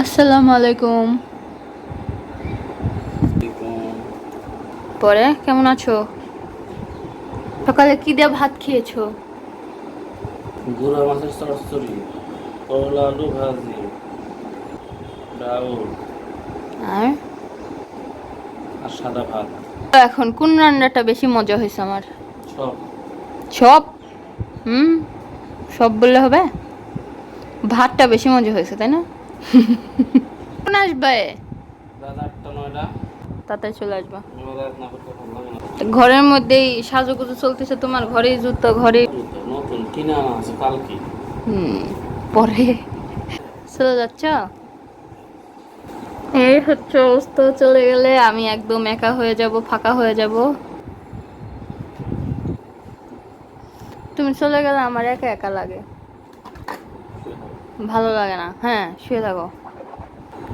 আসসালামু আলাইকুম। পরে কেমন আছো? সকালে কি দিয়ে ভাত খেয়েছো? গুঁড়া মাছের চচ্চড়ি, করলা আলু ভাজি, ডাউল আর আর সাদা ভাত। এখন কোন রান্নাটা বেশি মজা হয়েছে আমার? সব সব। হুম, সব বললে হবে? ভাতটা বেশি মজা হয়েছে, তাই না? কোন আসবে? রাত 8টা 9টা। তাড়াতাড়ি চলে আসবা। রাত না করতে ভালো লাগে না। ঘরের মধ্যেই সাজুগুজু চলতেছে, তোমার ঘরেই জুতো, ঘরে। জুতো নতুন কিনে আনা আছে কালকে। হুম, পরে চলে যাচ্ছ? এই হচ্ছে অবস্থা, চলে গেলে আমি একদম একা হয়ে যাব, ফাঁকা হয়ে যাব। তুমি চলে গেলে আমার একা একা লাগে, ভালো লাগে না। হ্যাঁ, শুয়ে থাকো।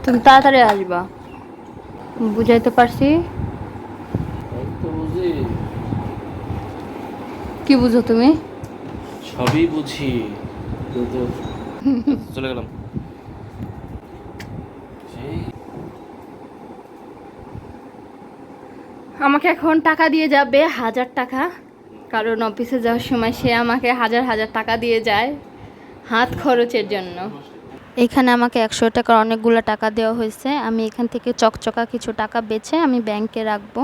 তুমি তাড়াতাড়ি আসবা, বুঝাইতে পারছি? এই তো বুঝি, কি বুঝো তুমি? সবই বুঝি কিন্তু চলে গেলাম। সেই আমাকে এখন টাকা দিয়ে যাবে 1000 টাকা, কারণ অফিসে যাওয়ার সময় সে আমাকে হাজার হাজার টাকা দিয়ে যায় হাত খরচের জন্য। এখানে আমাকে 100 টাকার অনেকগুলো টাকা দেওয়া হয়েছে। আমি এখান থেকে চকচকা কিছু টাকা বেছে আমি ব্যাংকে রাখবো।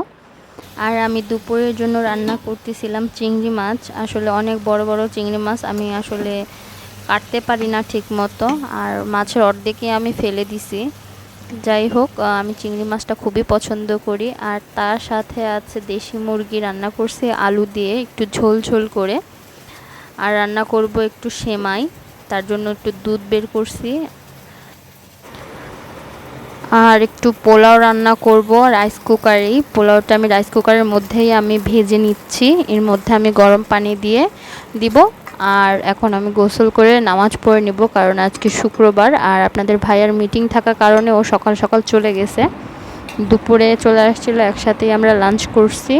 আর আমি দুপুরের জন্য রান্না করতেছিলাম চিংড়ি মাছ। আসলে অনেক বড় বড় চিংড়ি মাছ, আমি আসলে কাটতে পারি না ঠিক মতো, আর মাছের অর্ধেকই আমি ফেলে দিছি। যাই হোক, আমি চিংড়ি মাছটা খুবই পছন্দ করি। আর তার সাথে আছে দেশি মুরগি রান্না করছি আলু দিয়ে একটু ঝোল ঝোল করে। আর রান্না করব একটু সেমাই, তার জন্য একটু দুধ বের করছি। আর একটু পোলাও রান্না করব রাইস কুকারেই। পোলাওটা আমি রাইস কুকারের মধ্যেই আমি ভেজে নিচ্ছি, এর মধ্যে আমি গরম পানি দিয়ে দিব। আর এখন আমি গোসল করে নামাজ পড়ে নেব, কারণ আজকে শুক্রবার। আর আপনাদের ভাইয়ার মিটিং থাকার কারণে ও সকাল সকাল চলে গেছে, দুপুরে চলে আসছিলো, একসাথেই আমরা লাঞ্চ করছি।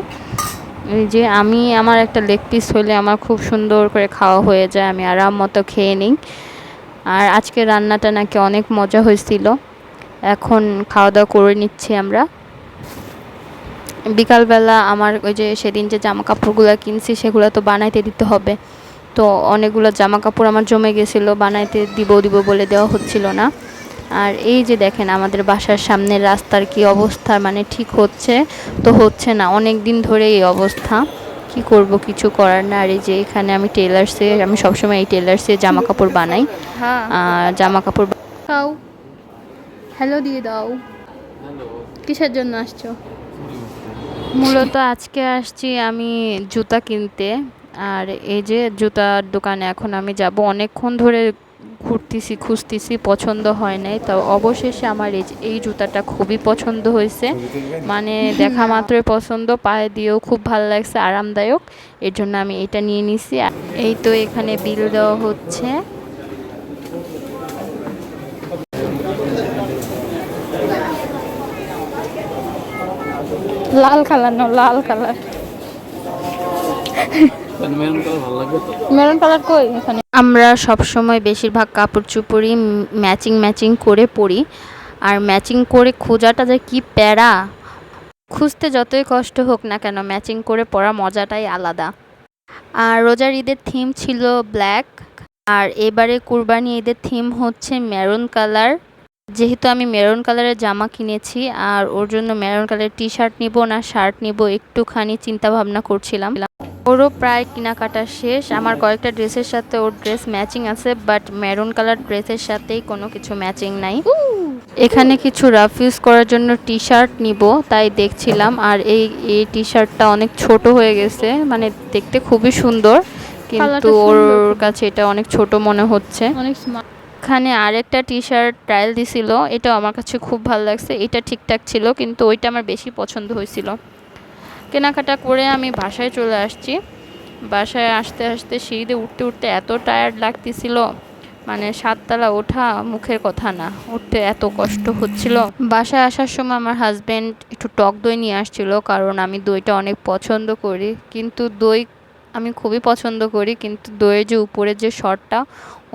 এই যে আমি, আমার একটা লেগ পিস হলে আমার খুব সুন্দর করে খাওয়া হয়ে যায়, আমি আরাম মতো খেয়ে নিই। আর আজকে রান্নাটা নাকি অনেক মজা হয়েছিল। এখন খাওয়া দাওয়া করে নিচ্ছি আমরা। বিকালবেলা আমার ওই যে সেদিন যে জামা কাপড়গুলো কিনছি সেগুলো তো বানাইতে দিতে হবে। তো অনেকগুলো জামা কাপড় আমার জমে গেছিলো, বানাইতে দিব বলে দেওয়া হচ্ছিল না। আর এই যে দেখেন আমাদের বাসার সামনের রাস্তার কি অবস্থা, মানে ঠিক হচ্ছে তো হচ্ছে না, অনেক দিন ধরে এই অবস্থা। কি করব, কিছু করার না। আর এই যে এখানে আমি টেলার্সে, আমি সবসময় এই টেলার্সে জামা কাপড় বানাই। জামা কাপড় দাও, হ্যালো দিয়ে দাও। হ্যালো, কিসের জন্য আসছো? মূলত আজকে আসছি আমি জুতা কিনতে। আর এই যে জুতার দোকানে এখন আমি যাব, অনেকক্ষণ ধরে ঘুরতেছি, খুঁজতেছি, পছন্দ হয় নাই। তো অবশেষে আমার এই জুতাটা খুবই পছন্দ হয়েছে, মানে দেখা মাত্রই পছন্দ, পায়ে দিয়েও খুব ভালো লাগছে, আরামদায়ক। এর জন্য আমি এটা নিয়ে নিছি। এই তো এখানে বিল দেওয়া হচ্ছে। লাল কালার, না লাল কালার, মেরুন কালার ভালো লাগবে তো। মেরুন কালার কই এখানে? আমরা সব সময় বেশিরভাগ কাপড় চোপড়ই ম্যাচিং ম্যাচিং করে পরি। আর ম্যাচিং করে খোঁজাটা যে কি প্যারা, খুঁজতে যতই কষ্ট হোক না কেন ম্যাচিং করে পরা মজাটাই আলাদা। আর রোজার ঈদের থিম ছিল ব্ল্যাক, আর এবারে কুরবানি ঈদের থিম হচ্ছে মেরুন কালার। যেহেতু আমি মেরুন কালারের জামা কিনেছি, আর ওর জন্য মেরুন কালারের টি শার্ট নিব না শার্ট নিব একটুখানি চিন্তা ভাবনা করছিলাম। ওরও প্রায় কেনাকাটা শেষ। আমার কয়েকটা ড্রেসের সাথে ওর ড্রেস ম্যাচিং আছে, বাট মেরুন কালার ড্রেসের সাথেই কোনো কিছু ম্যাচিং নাই। এখানে কিছু রাফ ইউজ করার জন্য টি শার্ট নিব, তাই দেখছিলাম। আর এই টি শার্টটা অনেক ছোট হয়ে গেছে, মানে দেখতে খুবই সুন্দর, কিন্তু ওর কাছে এটা অনেক ছোট মনে হচ্ছে। এখানে আরেকটা টি শার্ট ট্রায়াল দিছিল, এটা আমার কাছে খুব ভালো লাগছে, এটা ঠিকঠাক ছিল, কিন্তু ওইটা আমার বেশি পছন্দ হয়েছিল। কেনাকাটা করে আমি বাসায় চলে আসছি। বাসায় আসতে আসতে সিঁড়িতে উঠতে উঠতে এত টায়ার্ড লাগতেছিল, মানে 7 তলা ওঠা মুখের কথা না, উঠতে এত কষ্ট হচ্ছিল। বাসায় আসার সময় আমার হাজব্যান্ড একটু টক দই নিয়ে আসছিল, কারণ আমি দইটা অনেক পছন্দ করি। কিন্তু দই আমি খুবই পছন্দ করি, কিন্তু দইয়ের যে উপরের যে সরটা,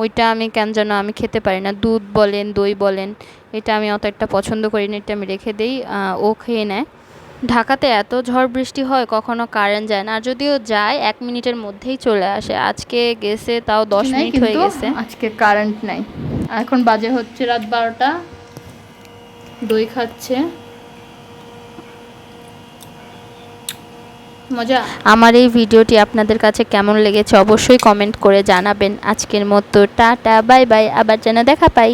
ওইটা আমি কেন যেন আমি খেতে পারি না। দুধ বলেন, দই বলেন, এটা আমি অত একটা পছন্দ করি না, এটা আমি রেখে দিই, ও খেয়ে নেয়। ঢাকাতে এত ঝড় বৃষ্টি হয়, কখনো কারেন্ট যায় না, আর যদিও যায় 1 মিনিটের মধ্যেই চলে আসে। আজকে গেছে তাও 10 মিনিট হয়ে গেছে। আজকে কারেন্ট নাই। এখন বাজে হচ্ছে রাত 12টা, দই খাচ্ছে, মজা। আমার এই ভিডিওটি আপনাদের কাছে কেমন লেগেছে অবশ্যই কমেন্ট করে জানাবেন। আজকের মতো টাটা বাই বাই, আবার যেন দেখা পাই।